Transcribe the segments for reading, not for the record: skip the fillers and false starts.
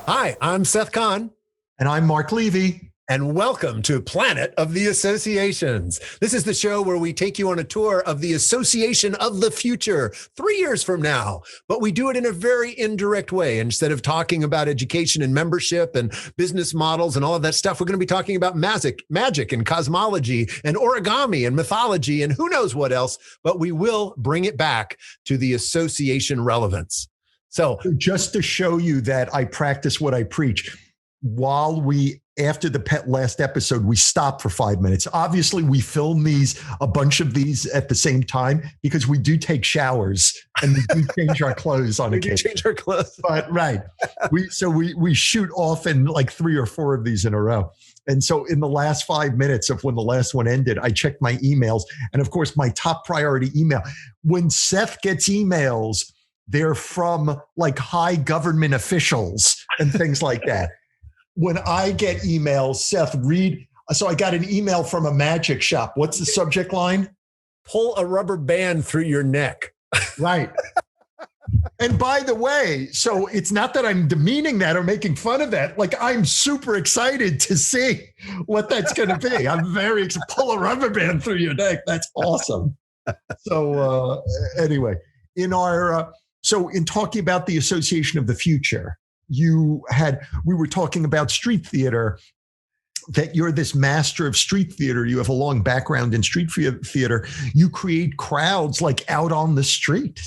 Hi, I'm Seth Kahn. And I'm Mark Levy. And welcome to Planet of the Associations. This is the show where we take you on a tour of the Association of the Future 3 years from now. But we do it in a very indirect way. Instead of talking about education and membership and business models and all of that stuff, we're going to be talking about magic and cosmology and origami and mythology and who knows what else. But we will bring it back to the association relevance. So just to show you that I practice what I preach, after the last episode, we stopped for 5 minutes. Obviously, we film a bunch of these at the same time because we do take showers and we do change our clothes on occasion. We do change our clothes. But right. We shoot often like 3 or 4 of these in a row. And so in the last 5 minutes of when the last one ended, I checked my emails. And of course, my top priority email. When Seth gets emails, they're from like high government officials and things like that. When I get emails, Seth, so I got an email from a magic shop. What's the subject line? Pull a rubber band through your neck. Right. And by the way, so it's not that I'm demeaning that or making fun of that. Like, I'm super excited to see what that's going to be. I'm very excited. Pull a rubber band through your neck. That's awesome. So anyway, in talking about the Association of the Future, we were talking about street theater, that you're this master of street theater. You have a long background in street theater. You create crowds like out on the street,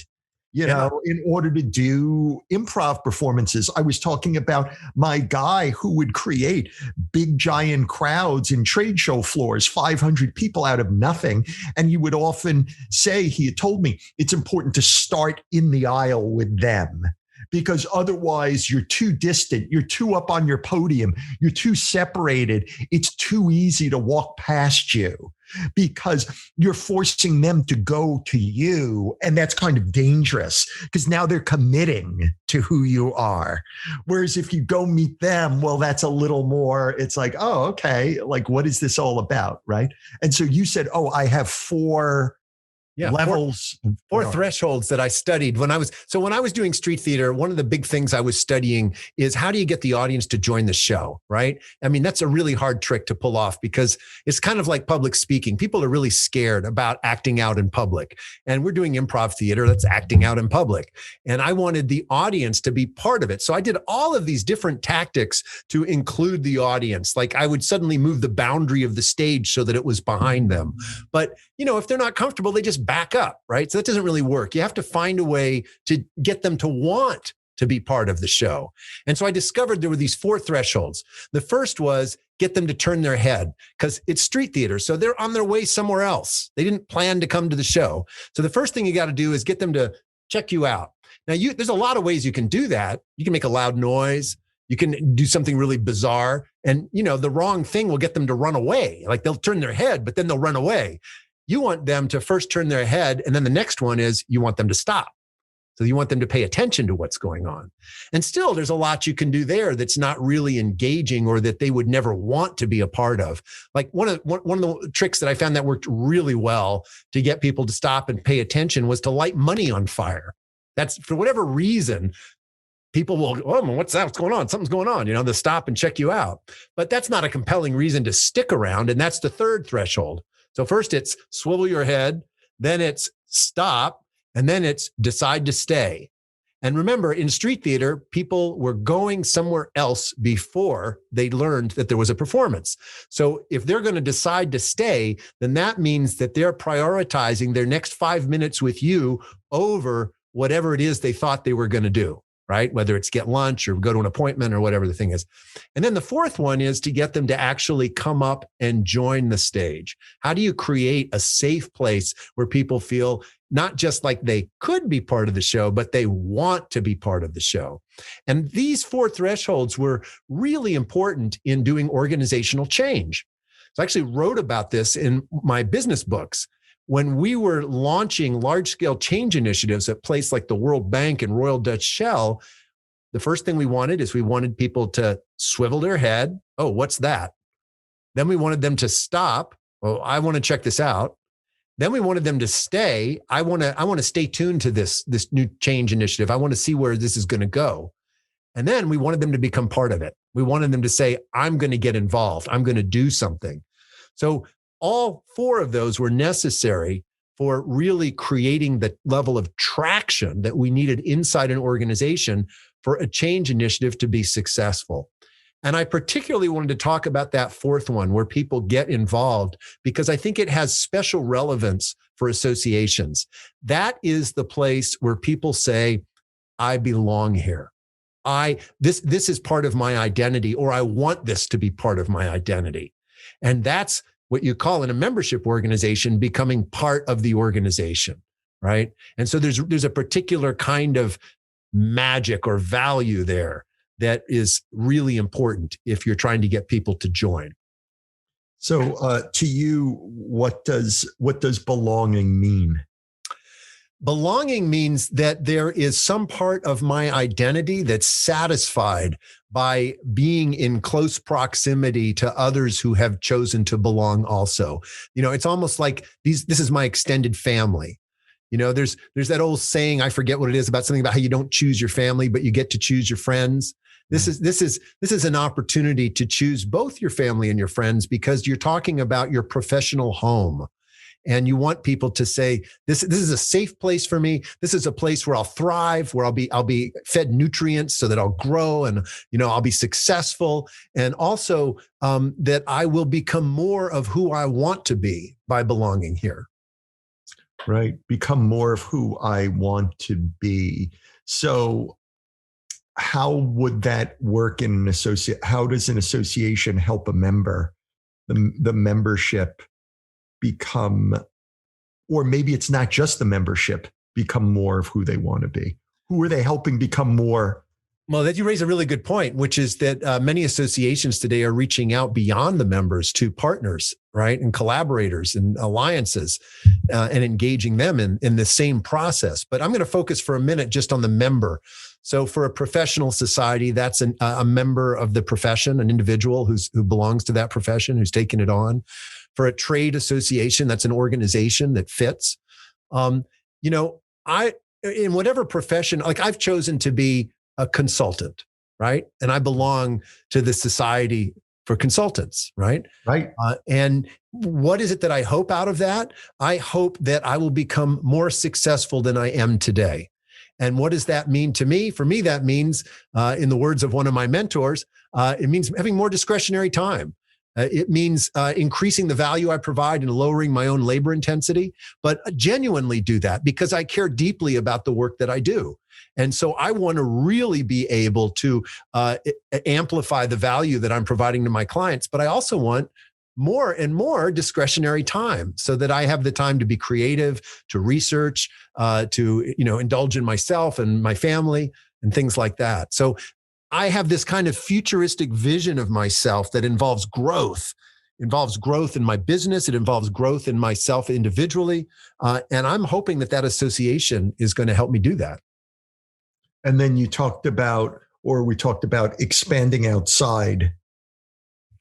in order to do improv performances. I was talking about my guy who would create big, giant crowds in trade show floors, 500 people out of nothing. And he would often say, he had told me, it's important to start in the aisle with them, because otherwise you're too distant. You're too up on your podium. You're too separated. It's too easy to walk past you because you're forcing them to go to you. And that's kind of dangerous because now they're committing to who you are. Whereas if you go meet them, well, that's a little more, it's like, oh, okay. Like, what is this all about? Right. And so you said, oh, I have four levels, four thresholds that I studied when I was doing street theater. One of the big things I was studying is how do you get the audience to join the show, right? I mean, that's a really hard trick to pull off because it's kind of like public speaking. People are really scared about acting out in public, and we're doing improv theater that's acting out in public. And I wanted the audience to be part of it. So I did all of these different tactics to include the audience. Like I would suddenly move the boundary of the stage so that it was behind them. But, if they're not comfortable, they just back up, right? So that doesn't really work. You have to find a way to get them to want to be part of the show. And so I discovered there were these 4 thresholds. The first was get them to turn their head because it's street theater. So they're on their way somewhere else. They didn't plan to come to the show. So the first thing you got to do is get them to check you out. Now, there's a lot of ways you can do that. You can make a loud noise. You can do something really bizarre. And, the wrong thing will get them to run away. Like they'll turn their head, but then they'll run away. You want them to first turn their head. And then the next one is you want them to stop. So you want them to pay attention to what's going on. And still, there's a lot you can do there that's not really engaging or that they would never want to be a part of. Like one of the tricks that I found that worked really well to get people to stop and pay attention was to light money on fire. That's for whatever reason. People will, oh, what's that? What's going on? Something's going on. They'll stop and check you out. But that's not a compelling reason to stick around. And that's the third threshold. So first it's swivel your head, then it's stop, and then it's decide to stay. And remember, in street theater, people were going somewhere else before they learned that there was a performance. So if they're going to decide to stay, then that means that they're prioritizing their next 5 minutes with you over whatever it is they thought they were going to do. Right? Whether it's get lunch or go to an appointment or whatever the thing is. And then the fourth one is to get them to actually come up and join the stage. How do you create a safe place where people feel not just like they could be part of the show, but they want to be part of the show? And these 4 thresholds were really important in doing organizational change. So I actually wrote about this in my business books. When we were launching large-scale change initiatives at places like the World Bank and Royal Dutch Shell, the first thing we wanted people to swivel their head. Oh, what's that? Then we wanted them to stop. Oh, I want to check this out. Then we wanted them to stay. I want to stay tuned to this new change initiative. I want to see where this is going to go. And then we wanted them to become part of it. We wanted them to say, I'm going to get involved. I'm going to do something. So all four of those were necessary for really creating the level of traction that we needed inside an organization for a change initiative to be successful. And I particularly wanted to talk about that fourth one where people get involved because I think it has special relevance for associations. That is the place where people say, I belong here. This is part of my identity, or I want this to be part of my identity. And that's what you call in a membership organization becoming part of the organization, right? And so there's a particular kind of magic or value there that is really important if you're trying to get people to join. So to you, what does belonging mean? Belonging means that there is some part of my identity that's satisfied by being in close proximity to others who have chosen to belong also. It's almost like this is my extended family. There's that old saying, I forget what it is, about something about how you don't choose your family, but you get to choose your friends. This is an opportunity to choose both your family and your friends because you're talking about your professional home. And you want people to say, this is a safe place for me. This is a place where I'll thrive, where I'll be fed nutrients so that I'll grow and, I'll be successful. And also that I will become more of who I want to be by belonging here. Right. Become more of who I want to be. So how would that work in an associate? How does an association help a member, the membership become, or maybe it's not just the membership, become more of who they want to be? Who are they helping become more? Well, that you raise a really good point, which is that many associations today are reaching out beyond the members to partners, right? And collaborators and alliances and engaging them in the same process. But I'm going to focus for a minute just on the member. So for a professional society, that's a member of the profession, an individual who belongs to that profession, who's taken it on. For a trade association, that's an organization that fits. In whatever profession, like I've chosen to be a consultant, right? And I belong to the Society for Consultants, right? Right. And what is it that I hope out of that? I hope that I will become more successful than I am today. And what does that mean to me? For me, that means, in the words of one of my mentors, it means having more discretionary time. It means increasing the value I provide and lowering my own labor intensity, but genuinely do that because I care deeply about the work that I do. And so I want to really be able to amplify the value that I'm providing to my clients, but I also want more and more discretionary time so that I have the time to be creative, to research, to indulge in myself and my family and things like that. So I have this kind of futuristic vision of myself that involves growth in my business. It involves growth in myself individually. And I'm hoping that association is going to help me do that. And then we talked about expanding outside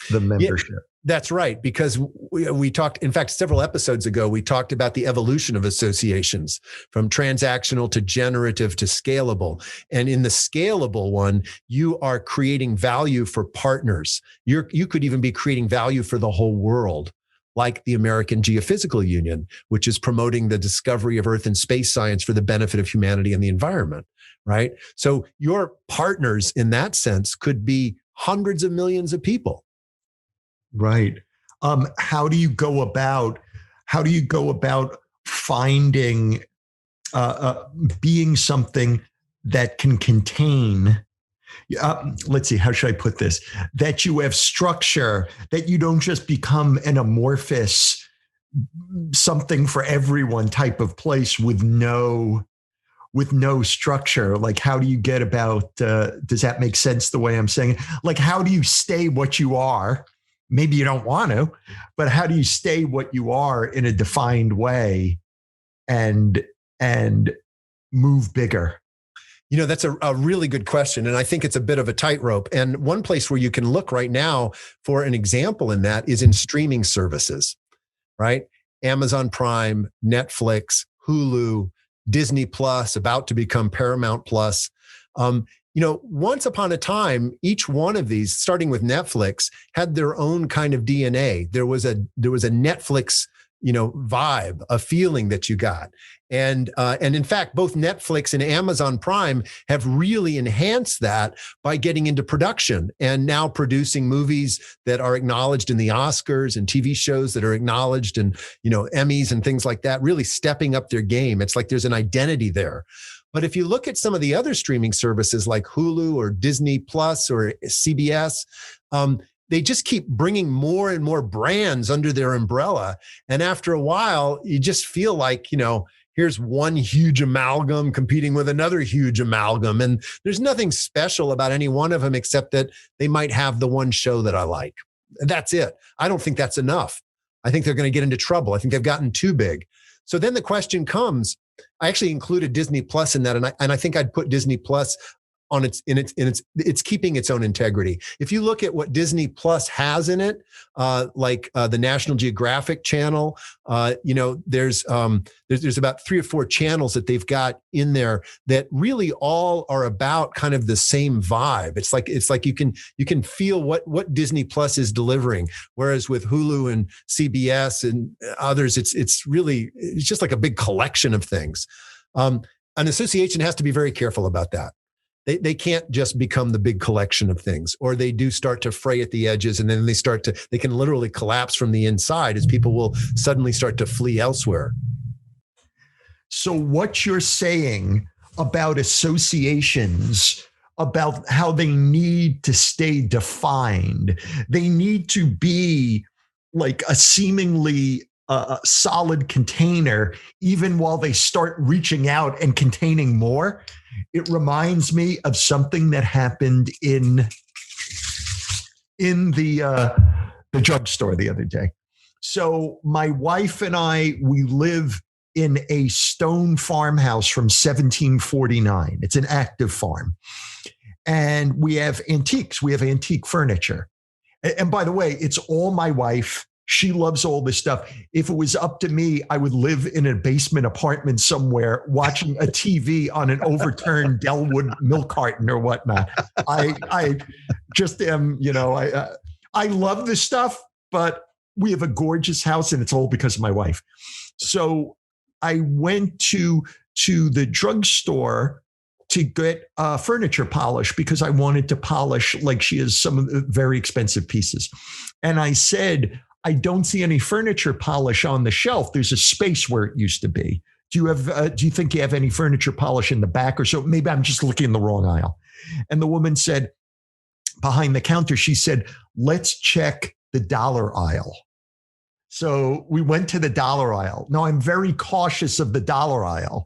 the membership. Yeah, that's right. Because we talked, in fact, several episodes ago, we talked about the evolution of associations from transactional to generative to scalable. And in the scalable one, you are creating value for partners. You could even be creating value for the whole world, like the American Geophysical Union, which is promoting the discovery of Earth and space science for the benefit of humanity and the environment, right? So your partners in that sense could be hundreds of millions of people. Right. How do you go about finding, being something that can contain, let's see, how should I put this? That you have structure, that you don't just become an amorphous something for everyone type of place with no structure. Like, how do you get about, does that make sense the way I'm saying it? Like, how do you stay what you are? Maybe you don't want to, but how do you stay what you are in a defined way and move bigger? That's a really good question. And I think it's a bit of a tightrope. And one place where you can look right now for an example in that is in streaming services, right? Amazon Prime, Netflix, Hulu, Disney Plus, about to become Paramount Plus. Once upon a time, each one of these, starting with Netflix, had their own kind of DNA. There was a Netflix, vibe, a feeling that you got. And in fact, both Netflix and Amazon Prime have really enhanced that by getting into production and now producing movies that are acknowledged in the Oscars and TV shows that are acknowledged and, Emmys and things like that, really stepping up their game. It's like there's an identity there. But if you look at some of the other streaming services like Hulu or Disney Plus or CBS, they just keep bringing more and more brands under their umbrella. And after a while, you just feel like, here's one huge amalgam competing with another huge amalgam. And there's nothing special about any one of them except that they might have the one show that I like. That's it. I don't think that's enough. I think they're going to get into trouble. I think they've gotten too big. So then the question comes, I actually included Disney Plus in that. And I think I'd put Disney Plus on it's keeping its own integrity. If you look at what Disney Plus has in it, like the National Geographic channel, there's about 3 or 4 channels that they've got in there that really all are about kind of the same vibe. It's like you can feel what Disney Plus is delivering. Whereas with Hulu and CBS and others, it's just like a big collection of things. An association has to be very careful about that. They can't just become the big collection of things, or they do start to fray at the edges, and then they can literally collapse from the inside as people will suddenly start to flee elsewhere. So what you're saying about associations, about how they need to stay defined, they need to be like a seemingly solid container, even while they start reaching out and containing more. It reminds me of something that happened in the drugstore the other day. So my wife and I, we live in a stone farmhouse from 1749. It's an active farm. And we have antiques. We have antique furniture. And by the way, it's all my wife. She loves all this stuff. If it was up to me, I would live in a basement apartment somewhere watching a TV on an overturned Delwood milk carton or whatnot. I just am, I love this stuff, but we have a gorgeous house and it's all because of my wife. So I went to the drugstore to get furniture polish because I wanted to polish like she has some of the very expensive pieces. And I said, I don't see any furniture polish on the shelf. There's a space where it used to be. Do you think you have any furniture polish in the back or so? Maybe I'm just looking in the wrong aisle. And the woman said, behind the counter, she said, let's check the dollar aisle. So we went to the dollar aisle. Now I'm very cautious of the dollar aisle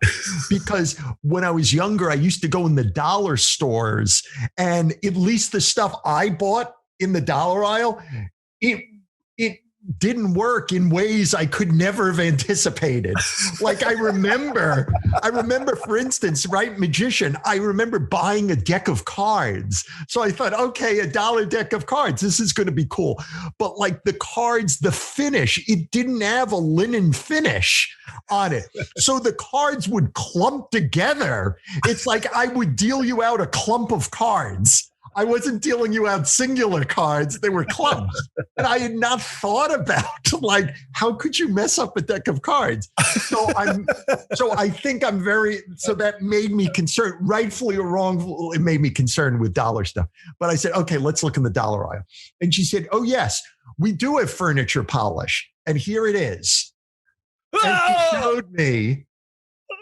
because when I was younger, I used to go in the dollar stores, and at least the stuff I bought in the dollar aisle, it didn't work in ways I could never have anticipated. Like I remember, for instance, right, Magician, I remember buying a deck of cards. So I thought, okay, $1 deck of cards, this is going to be cool. But like the cards, the finish, it didn't have a linen finish on it. So the cards would clump together. It's like I would deal you out a clump of cards. I wasn't dealing you out singular cards. They were clumps. And I had not thought about, like, how could you mess up a deck of cards? So I think so that made me concerned, rightfully or wrongfully, it made me concerned with dollar stuff. But I said, okay, let's look in the dollar aisle. And she said, oh yes, we do have furniture polish. And here it is. And she showed me,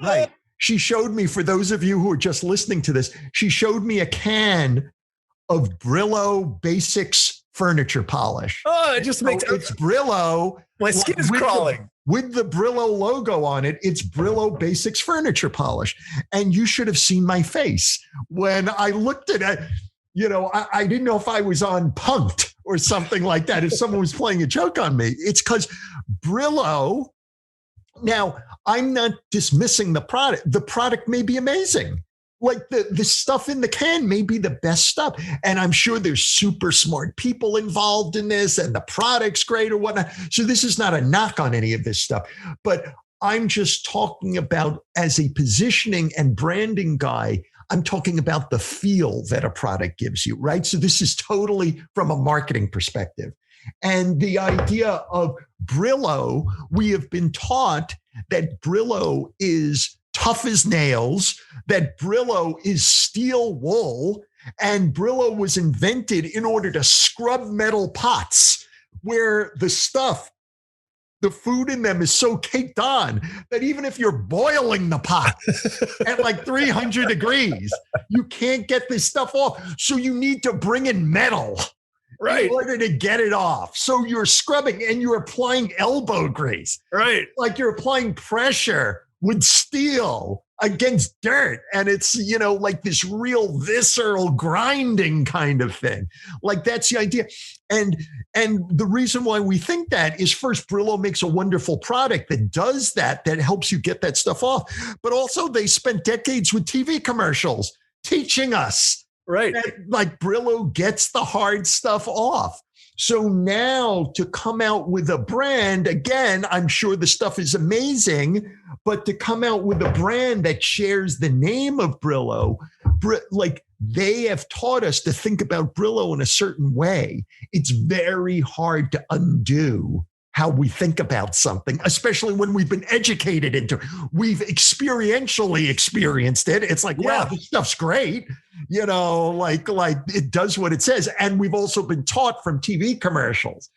right. She showed me, for those of you who are just listening to this, she showed me a can of Brillo Basics furniture polish. Oh, it just makes it's Brillo. My skin is crawling. With the Brillo logo on it, it's Brillo Basics furniture polish. And you should have seen my face when I looked at it. I didn't know if I was on Punk'd or something like that, if someone was playing a joke on me. It's because Brillo, now I'm not dismissing the product. The product may be amazing. like the stuff in the can may be the best stuff. And I'm sure there's super smart people involved in this and the product's great or whatnot. So this is not a knock on any of this stuff, but I'm just talking about as a positioning and branding guy, I'm talking about the feel that a product gives you, right? So this is totally from a marketing perspective. And the idea of Brillo, we have been taught that Brillo is tough as nails, that Brillo is steel wool, and Brillo was invented in order to scrub metal pots where the stuff, the food in them is so caked on that even if you're boiling the pot at like 300 degrees, you can't get this stuff off. So you need to bring in metal in order to get it off. So you're scrubbing and you're applying elbow grease. Right. Like you're applying pressure with steel against dirt. And it's, like this real visceral grinding kind of thing. Like that's the idea. And the reason why we think that is first, Brillo makes a wonderful product that does that helps you get that stuff off. But also they spent decades with TV commercials teaching us that, like, Brillo gets the hard stuff off. So now to come out with a brand, again, I'm sure the stuff is amazing, but to come out with a brand that shares the name of Brillo, like they have taught us to think about Brillo in a certain way. It's very hard to undo how we think about something, especially when we've been educated into it. We've experientially experienced it. It's like, wow, this stuff's great. Like it does what it says. And we've also been taught from TV commercials.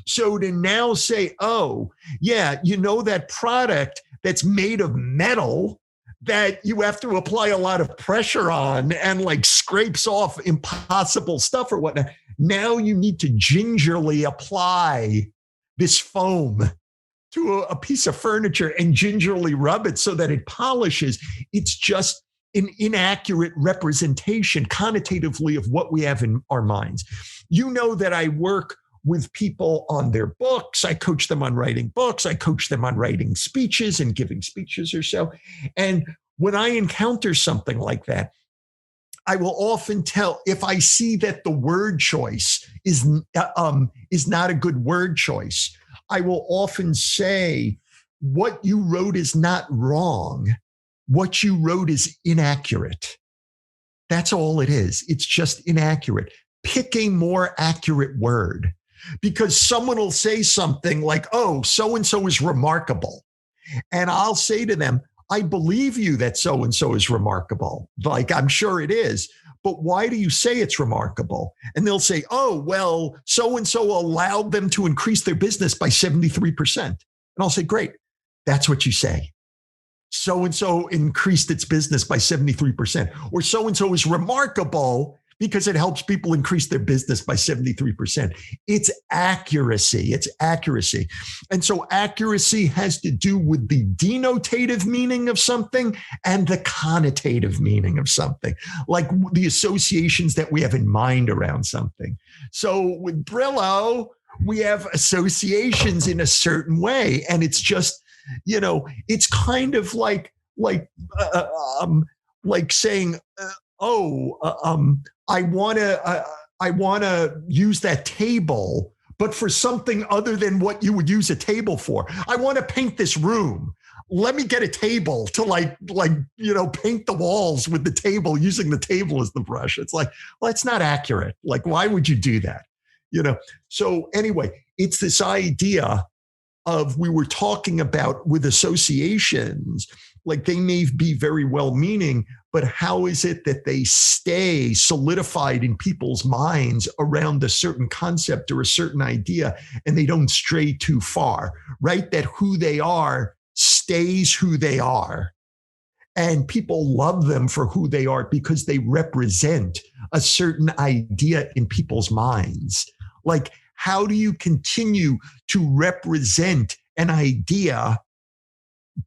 So to now say, oh, yeah, that product that's made of metal that you have to apply a lot of pressure on and like scrapes off impossible stuff or whatnot. Now you need to gingerly apply this foam to a piece of furniture and gingerly rub it so that it polishes. It's just an inaccurate representation connotatively of what we have in our minds. You know that I work with people on their books. I coach them on writing books. I coach them on writing speeches and giving speeches or so. And when I encounter something like that, I will often tell if I see that the word choice is not a good word choice. I will often say, what you wrote is not wrong. What you wrote is inaccurate. That's all it is. It's just inaccurate. Pick a more accurate word, because someone will say something like, oh, so-and-so is remarkable. And I'll say to them, I believe you that so-and-so is remarkable. Like, I'm sure it is. But why do you say it's remarkable? And they'll say, oh, well, so-and-so allowed them to increase their business by 73%. And I'll say, great. That's what you say. So-and-so increased its business by 73%. Or so-and-so is remarkable because it helps people increase their business by 73%. It's accuracy. It's accuracy. And so accuracy has to do with the denotative meaning of something and the connotative meaning of something, like the associations that we have in mind around something. So with Brillo, we have associations in a certain way. And it's just, it's kind of like saying, I want to use that table, but for something other than what you would use a table for. I want to paint this room. Let me get a table to paint the walls with the table, using the table as the brush. It's like, well, it's not accurate. Like, why would you do that? So anyway, it's this idea of, we were talking about with associations, like they may be very well-meaning, but how is it that they stay solidified in people's minds around a certain concept or a certain idea, and they don't stray too far, right? That who they are stays who they are. And people love them for who they are because they represent a certain idea in people's minds. Like, how do you continue to represent an idea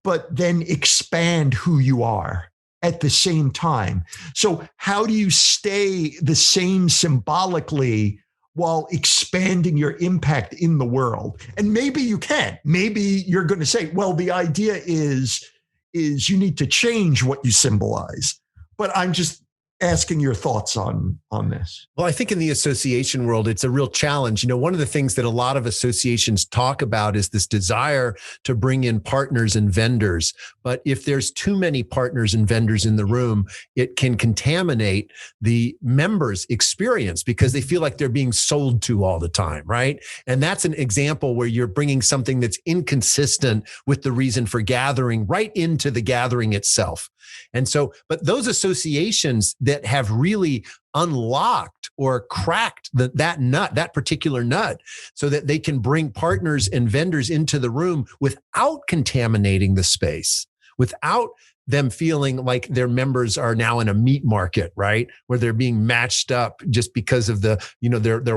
but then expand who you are at the same time? So how do you stay the same symbolically while expanding your impact in the world? And maybe you can. Maybe you're going to say, well, the idea is you need to change what you symbolize. but I'm just asking your thoughts on this. Well, I think in the association world, it's a real challenge. One of the things that a lot of associations talk about is this desire to bring in partners and vendors. But if there's too many partners and vendors in the room, it can contaminate the members' experience because they feel like they're being sold to all the time, right? And that's an example where you're bringing something that's inconsistent with the reason for gathering right into the gathering itself. And so, but those associations that have really unlocked or cracked that particular nut so that they can bring partners and vendors into the room without contaminating the space, without them feeling like their members are now in a meat market, right? Where they're being matched up just because of their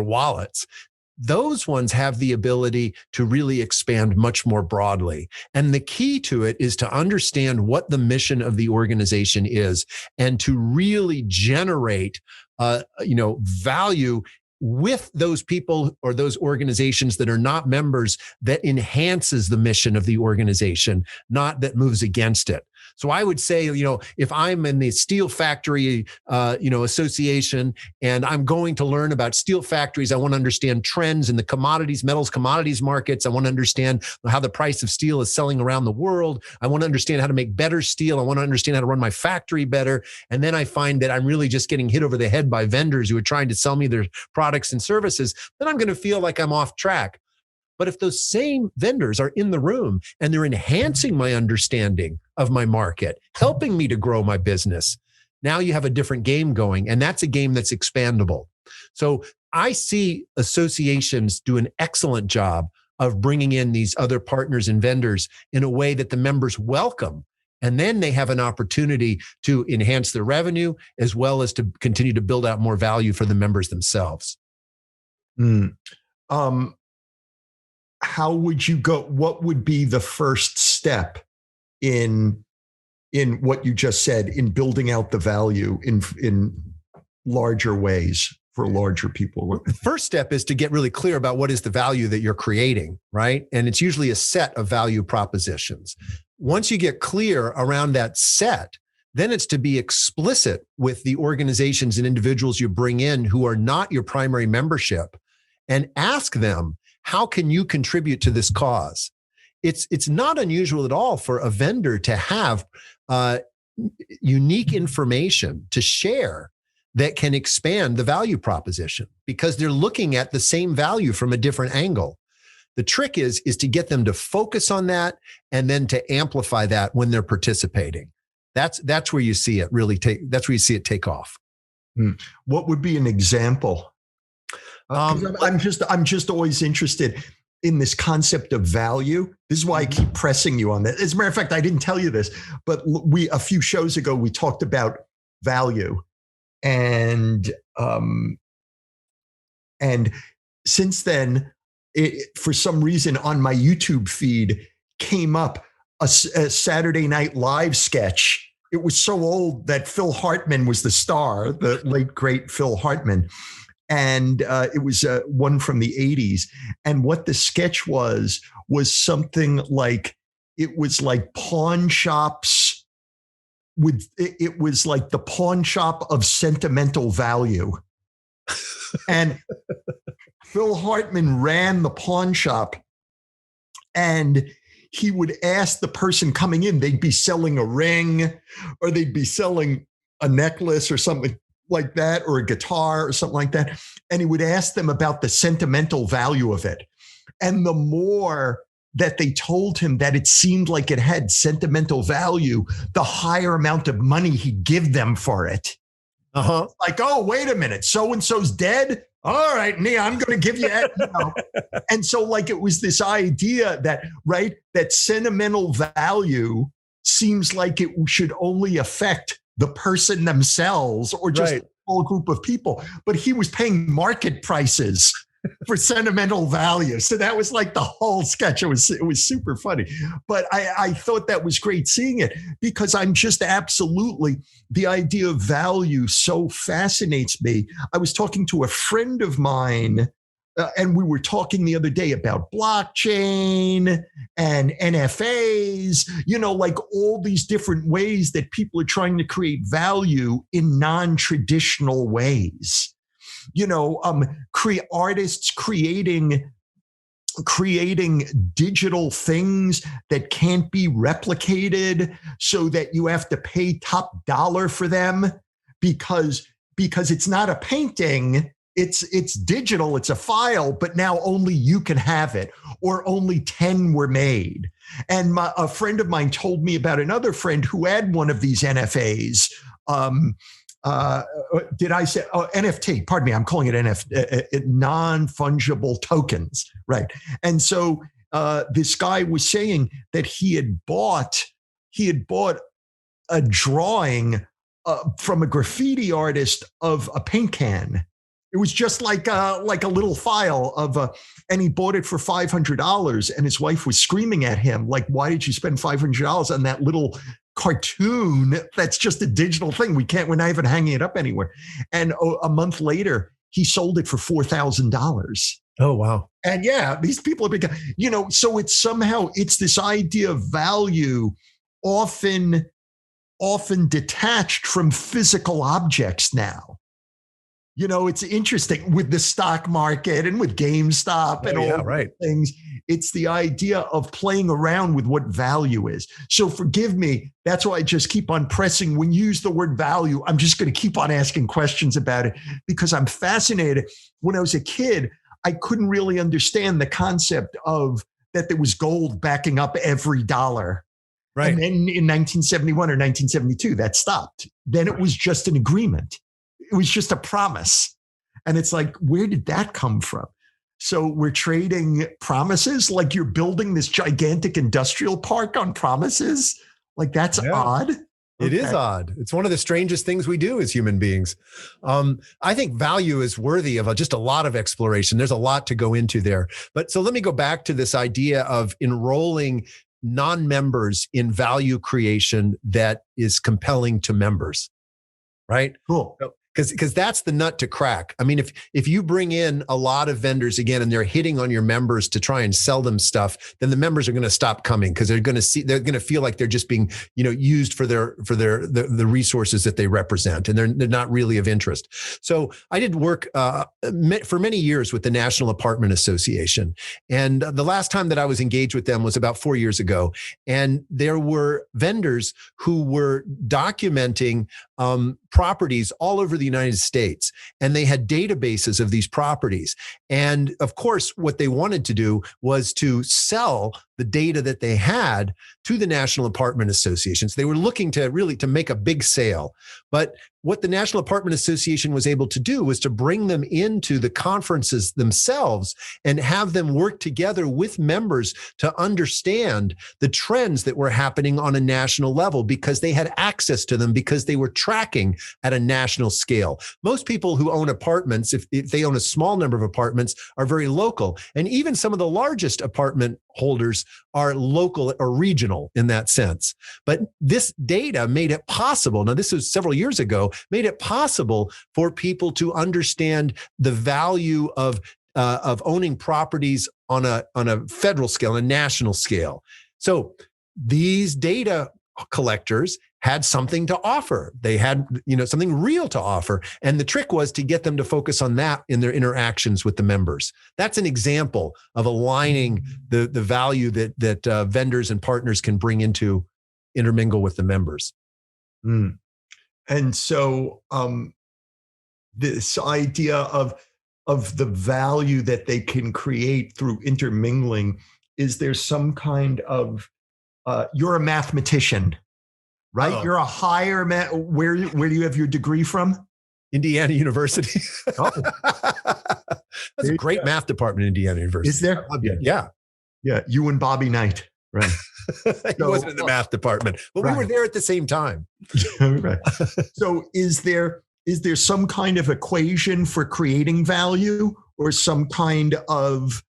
wallets. Those ones have the ability to really expand much more broadly. And the key to it is to understand what the mission of the organization is and to really generate, value with those people or those organizations that are not members that enhances the mission of the organization, not that moves against it. So I would say, if I'm in the steel factory, association, and I'm going to learn about steel factories, I want to understand trends in the metals commodities markets. I want to understand how the price of steel is selling around the world. I want to understand how to make better steel. I want to understand how to run my factory better. And then I find that I'm really just getting hit over the head by vendors who are trying to sell me their products and services. Then I'm going to feel like I'm off track. But if those same vendors are in the room and they're enhancing my understanding of my market, helping me to grow my business, now you have a different game going, and that's a game that's expandable. So I see associations do an excellent job of bringing in these other partners and vendors in a way that the members welcome. And then they have an opportunity to enhance their revenue as well as to continue to build out more value for the members themselves. How would you go? What would be the first step in what you just said, in building out the value in larger ways for larger people? The first step is to get really clear about what is the value that you're creating, right? And it's usually a set of value propositions. Once you get clear around that set, then it's to be explicit with the organizations and individuals you bring in who are not your primary membership and ask them, how can you contribute to this cause? It's not unusual at all for a vendor to have unique information to share that can expand the value proposition because they're looking at the same value from a different angle. The trick is to get them to focus on that and then to amplify that when they're participating. That's where you see it really that's where you see it take off. What would be an example? I'm just always interested in this concept of value. This is why I keep pressing you on that. As a matter of fact, I didn't tell you this, but a few shows ago, we talked about value. And since then, for some reason on my YouTube feed came up a Saturday Night Live sketch. It was so old that Phil Hartman was the star, the late, great Phil Hartman. And it was one from the 80s. And what the sketch was something like, it was like pawn shops it was like the pawn shop of sentimental value. And Phil Hartman ran the pawn shop, and he would ask the person coming in, they'd be selling a ring or they'd be selling a necklace or something like that, or a guitar or something like that. And he would ask them about the sentimental value of it. And the more that they told him that it seemed like it had sentimental value, the higher amount of money he'd give them for it. Like, oh, wait a minute, so-and-so's dead? All right, Nia, I'm going to give you, And so like, it was this idea that, right, that sentimental value seems like it should only affect the person themselves or just a whole group of people. But he was paying market prices for sentimental value. So that was like the whole sketch. It was super funny. But I thought that was great seeing it, because I'm just absolutely, the idea of value so fascinates me. I was talking to a friend of mine and we were talking the other day about blockchain and NFAs, like all these different ways that people are trying to create value in non-traditional ways. Artists creating digital things that can't be replicated, so that you have to pay top dollar for them because it's not a painting. It's digital, it's a file, but now only you can have it, or only 10 were made. And a friend of mine told me about another friend who had one of these NFAs. Did I say NFT? Pardon me, I'm calling it NFT, non-fungible tokens, right? And so this guy was saying that he had bought a drawing from a graffiti artist of a paint can. It was just like a little file and he bought it for $500. And his wife was screaming at him, like, "Why did you spend $500 on that little cartoon? That's just a digital thing. We're not even hanging it up anywhere." And a month later, he sold it for $4,000. Oh, wow. And yeah, these people have become, so it's this idea of value often detached from physical objects now. It's interesting with the stock market and with GameStop and all things. It's the idea of playing around with what value is. So forgive me. That's why I just keep on pressing. When you use the word value, I'm just going to keep on asking questions about it because I'm fascinated. When I was a kid, I couldn't really understand the concept of that there was gold backing up every dollar. Right. And then in 1971 or 1972, that stopped. Then it was just an agreement. It was just a promise. And it's like, where did that come from? So we're trading promises, like you're building this gigantic industrial park on promises. Like that's odd. It is odd. It's one of the strangest things we do as human beings. I think value is worthy of just a lot of exploration. There's a lot to go into there. But so let me go back to this idea of enrolling non-members in value creation that is compelling to members. Right? Cool. Because that's the nut to crack. I mean, if you bring in a lot of vendors again and they're hitting on your members to try and sell them stuff, then the members are going to stop coming because they're going to feel like they're just being used for the resources that they represent, and they're not really of interest. So I did work for many years with the National Apartment Association, and the last time that I was engaged with them was about 4 years ago, and there were vendors who were documenting properties all over the United States, and they had databases of these properties. And of course, what they wanted to do was to sell the data that they had to the National Apartment Association. So they were looking to make a big sale. But what the National Apartment Association was able to do was to bring them into the conferences themselves and have them work together with members to understand the trends that were happening on a national level, because they had access to them, because they were tracking at a national scale. Most people who own apartments, if they own a small number of apartments, are very local. And even some of the largest apartment holders are local or regional in that sense. But this data made it possible. Now, this was several years ago, made it possible for people to understand the value of owning properties on a federal scale, a national scale. So these data collectors had something to offer. They had, something real to offer. And the trick was to get them to focus on that in their interactions with the members. That's an example of aligning the value that vendors and partners can bring into intermingle with the members. Mm. And so this idea of the value that they can create through intermingling, is there some kind of, you're a mathematician, right? Oh. You're a higher where do you have your degree from? Indiana University. Oh. That's a great math department in Indiana University. Is there? Yeah. Yeah. You and Bobby Knight. Right. He wasn't in the math department, but we were there at the same time. Right. So is there some kind of equation for creating value, or some kind of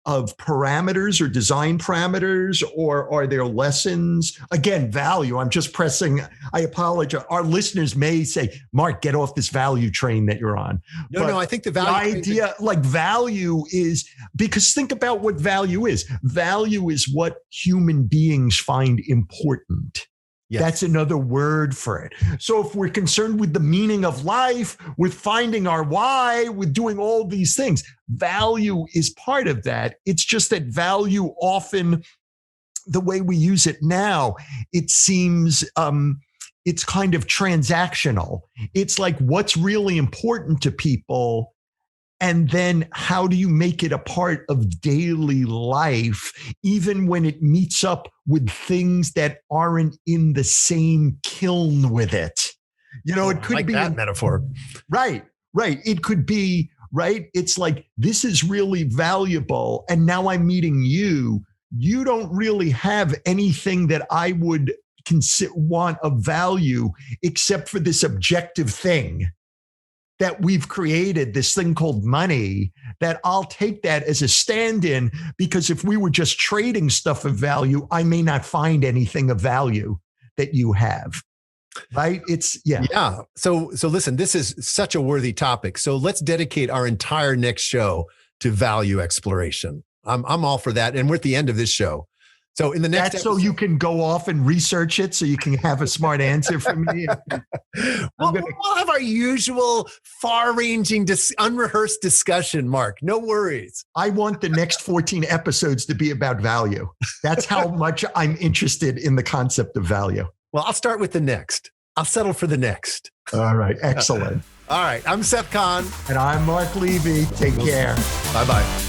parameters or design parameters, or are there lessons? Again, value. I'm just pressing. I apologize. Our listeners may say, Mark, get off this value train that you're on. No, I think the value idea, like value is, because think about what value is. Value is what human beings find important. Yes. That's another word for it. So if we're concerned with the meaning of life, with finding our why, with doing all these things, value is part of that. It's just that value often, the way we use it now, it seems it's kind of transactional. It's like what's really important to people. And then how do you make it a part of daily life, even when it meets up with things that aren't in the same kiln with it? You know, it could like be that metaphor. Right. It could be, right. It's like, this is really valuable. And now I'm meeting you. You don't really have anything that I would want of value except for this objective thing that we've created, this thing called money, that I'll take that as a stand-in, because if we were just trading stuff of value, I may not find anything of value that you have. Right? Yeah. So listen, this is such a worthy topic. So let's dedicate our entire next show to value exploration. I'm all for that. And we're at the end of this show. So in the next episode, so you can go off and research it so you can have a smart answer from me. We'll have our usual far-ranging, unrehearsed discussion, Mark. No worries. I want the next 14 episodes to be about value. That's how much I'm interested in the concept of value. Well, I'll start with the next. I'll settle for the next. All right. Excellent. All right. I'm Seth Kahn. And I'm Mark Levy. Take care. Bye-bye.